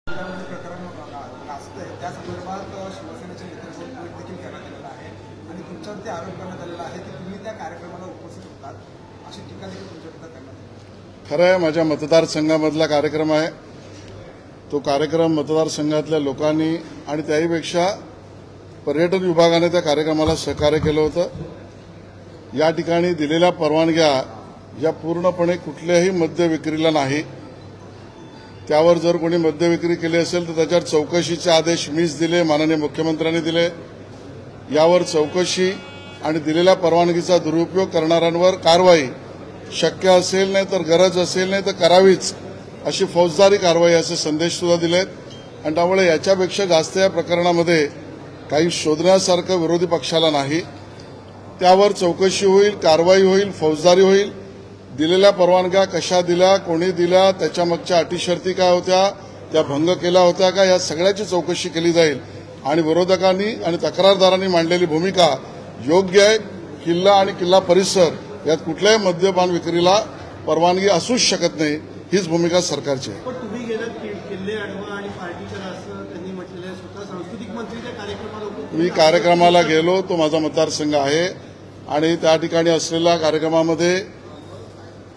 प्रकरण गाजतंय त्या संदर्भात शिवसेनेचे नेतृत्व देखील करण्यात आलेलं आहे आणि तुमच्यावरती आरोप करण्यात आलेला आहे की तुम्ही त्या कार्यक्रमाला उपस्थित होतात अशी टीका देखील तुमच्याबद्दल करण्यात आली। खरं आहे, माझ्या मतदारसंघामधला कार्यक्रम आहे। तो कार्यक्रम मतदारसंघातल्या लोकांनी आणि त्याहीपेक्षा पर्यटन विभागाने त्या कार्यक्रमाला सहकार्य केलं होतं। या ठिकाणी दिलेल्या परवानग्या या पूर्णपणे कुठल्याही मद्य विक्रीला नाही। त्यावर जर कोणी मद्य विक्री केली असेल तर त्याच्यावर चौकशीचे आदेश मीच दिले, माननीय मुख्यमंत्र्यांनी दिले। यावर चौकशी आणि दिलेल्या परवानगीचा दुरुपयोग करणाऱ्यांवर कारवाई शक्य असेल नाही तर गरज असेल नाही तर करावीच अशी फौजदारी कारवाई असे संदेश सुद्धा दिलेत। आणि त्यामुळे याच्यापेक्षा जास्त या प्रकरणामध्ये काही शोधण्यासारखं विरोधी पक्षाला नाही। त्यावर चौकशी होईल, कारवाई होईल, फौजदारी होईल। दिलेल्या परवानग्या कशा दिल्या, कोणी दिल्या, त्याच्या मागच्या अटी शर्ती काय होत्या, त्या भंग केल्या होत्या का, या सगळ्याची चौकशी केली जाईल। आणि विरोधकांनी आणि तक्रारदारांनी मांडलेली भूमिका योग्य आहे। किल्ला आणि किल्ला परिसर यात कुठल्याही मद्यपान विक्रीला परवानगी असूच शकत नाही, हीच भूमिका सरकारची आहे। तुम्ही गेलात किल्ले अडवा आणि पार्टी करा असं त्यांनी म्हटलेलं आहे। स्वतः सांस्कृतिक मंत्रीच्या कार्यक्रमाला मी कार्यक्रमाला गेलो, तो माझा मतदारसंघ आहे आणि त्या ठिकाणी असलेल्या कार्यक्रमामध्ये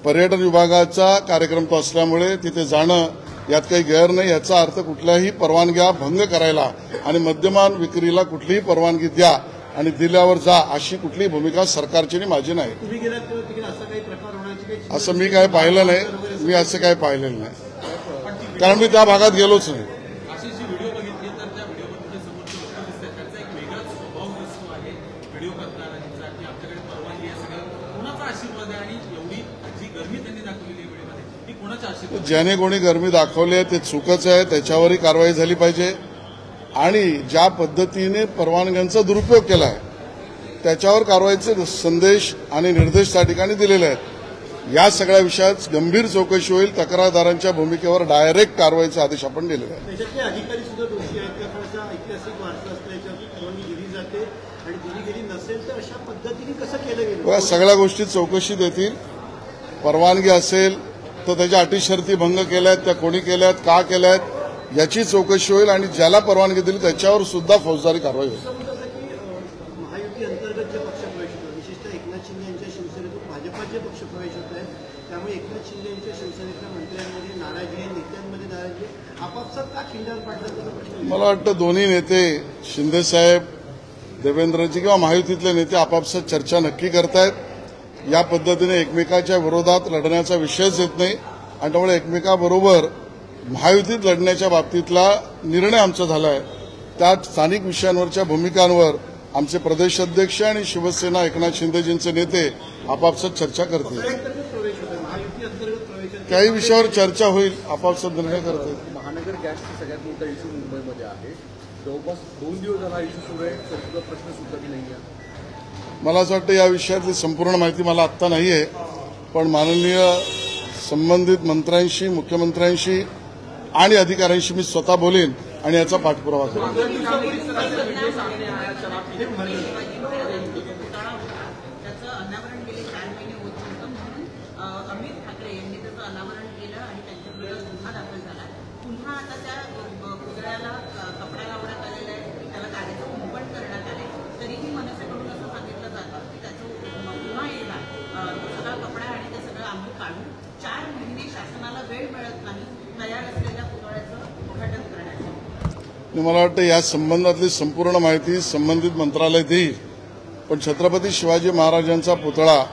पर्यटन विभागाचा कार्यक्रम तो असल्यामुळे तिथे जाणं यात काही गैर नाही। याचा अर्थ कुठल्याही परवानग्या भंग करायला आणि मद्यपान विक्रीला कुठलीही परवानगी द्या आणि दिल्यावर जा अशी कुठलीही भूमिका सरकारची आणि माझी नाही। तुम्ही गेलात तेव्हा तिकडे असा काही प्रकार होण्याची असं मी काय पाहिलं नाही, मी असं काय पाहिलेलं नाही, कारण मी त्या भागात गेलोच नाही। अशी जी व्हिडिओ बघितली तर त्या व्हिडिओमध्ये समोरचे लोक दिसतात, त्यांचा एक वेगळाच स्वभाव दिसतो आहे व्हिडिओ करणाऱ्यांचा की आमच्याकडे परवानगी आहे सगळं। कोणाचा आशीर्वाद आहे आणि एवढी जी गरमी त्यांनी दाखवलेली आहे व्हिडिओमध्ये ती कोणाचा आशीर्वाद? ज्याने कोणी गरमी दाखवली आहे ते चुकच आहे, त्याच्यावरही कारवाई झाली पाहिजे। आणि ज्या पद्धतीने परवानग्यांचा दुरुपयोग केला आहे त्याच्यावर कारवाईचे संदेश आणि निर्देश त्या ठिकाणी दिलेले आहेत। या सगळ्या विषयात गंभीर चौकशी होईल। तक्रारदारांच्या भूमिकेवर डायरेक्ट कारवाईचे आदेश आपण दिलेले आहेत। त्याच्यातले अधिकारी सुद्धा दोषी आहेत का? असा ऐतिहासिक वारसा असतो, याच्यावर परवानगी दिली जाते आणि दिली गेली नसेल तर अशा पद्धतीने कसं केलं गेलं? बघा, सगळ्या गोष्टी चौकशी देतील। परवानगी असेल तर त्याच्या अटी शर्ती भंग केल्यात, त्या कोणी केल्यात, का केल्यात याची चौकशी होईल आणि ज्याला परवानगी दिली त्याच्यावर सुद्धा फौजदारी कारवाई होईल। महायुती अंतर्गत जे पक्षप्रवेश होतात, विशेषतः एकनाथ शिंदे यांच्या शिवसेनेतून भाजपाचे पक्षप्रवेश होत आहेत, त्यामुळे एकनाथ शिंदे यांच्या शिवसेनेतल्या मंत्र्यांमध्ये नाराजी आहे, नेत्यांमध्ये नाराजी आहे। आपापसात का खिंडार पाडण्याचा प्रश्न? मला वाटतं दोन्ही नेते शिंदेसाहेब, देवेंद्रजी किंवा महायुतीतले नेते आपापसात चर्चा नक्की करतायत। या पद्धतीने एकमेकाच्या विरोधात लढण्याचा विषयच येत नाही आणि त्यामुळे एकमेकाबरोबर महायुतीत लढण्याच्या बाबतीतला निर्णय आमचा झाला आहे। त्या स्थानिक विषयांवरच्या भूमिकांवर आमचे प्रदेश अध्यक्ष आणि शिवसेना एकनाथ शिंदेजींचे नेते आपापसात चर्चा करतील। काही विषयावर चर्चा होईल, आपापसात निर्णय करतील। महानगर गॅसचा सगळ्यात मोठा इश्यू मुंबईमध्ये आहे। जवळपास 2 दिवस झाला इश्यू सुरू आहे, तर प्रश्न सुद्धा नाही आहे। मला असं वाटतं या विषयातली संपूर्ण माहिती मला आत्ता नाही आहे, पण माननीय संबंधित मंत्र्यांशी, मुख्यमंत्र्यांशी आणि अधिकाऱ्यांशी मी स्वतः बोलेन आणि याचा पाठपुरावा करेन। अमित ठाकरे यांनी त्याचं अनावरण केलं आणि त्यांच्या विरोधात गुन्हा दाखल झाला। पुन्हा आता त्या पुतळ्याला कपडा लावण्यात आलेला आहे, त्याला कार्यक्रम कुंपण करण्यात आले, तरीही मनसेकडून असं सांगितलं जातं की त्याचं पुन्हा येणार सगळा कपडा आणि ते सगळं आम्ही काढून 4 महिने शासनाला वेळ मिळत नाही तयार असलेल्या पुतळ्याचं उद्घाटन करण्याचं। मला वाटतं या संबंधातली संपूर्ण माहिती संबंधित मंत्रालय देईल, पण छत्रपती शिवाजी महाराजांचा पुतळा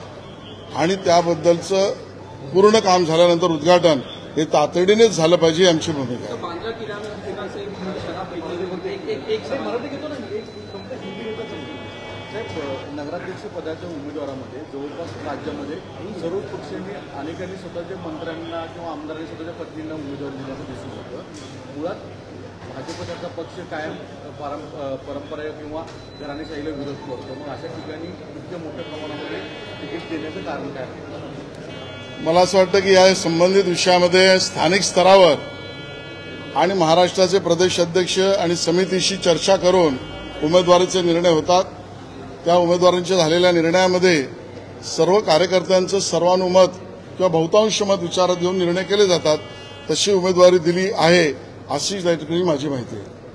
आणि त्याबद्दलचं पूर्ण काम झाल्यानंतर उद्घाटन हे तातडीनेच झालं पाहिजे आमची भूमिका आहे। नगराध्यक्ष पदाच्या उमेदवारामध्ये जवळपास राज्यामध्ये सर्व पक्षांनी अनेकांनी स्वतःच्या मंत्र्यांना किंवा आमदारांनी स्वतःच्या पत्नींना उमेदवारी दिल्याचं दिसून होतं। मुळात भाजपचा पक्ष कायम परंपरा किंवा घराणेशाहीला विरोध करतो, मग अशा ठिकाणी इतक्या मोठ्या प्रमाणामध्ये तिकीट देण्याचं कारण काय आहे? मला असं वाटतं की या संबंधित विषयामध्ये स्थानिक स्तरावर आणि महाराष्ट्राचे प्रदेश अध्यक्ष आणि समितीशी चर्चा करून उमेदवारीचे निर्णय होतात। त्या उमेदवारांच्या झालेल्या निर्णयामध्ये सर्व कार्यकर्त्यांचं सर्वानुमत किंवा बहुतांश मत विचारात घेऊन निर्णय केले जातात। तशी उमेदवारी दिली आहे अशी त्या ठिकाणी माझी माहिती आहे.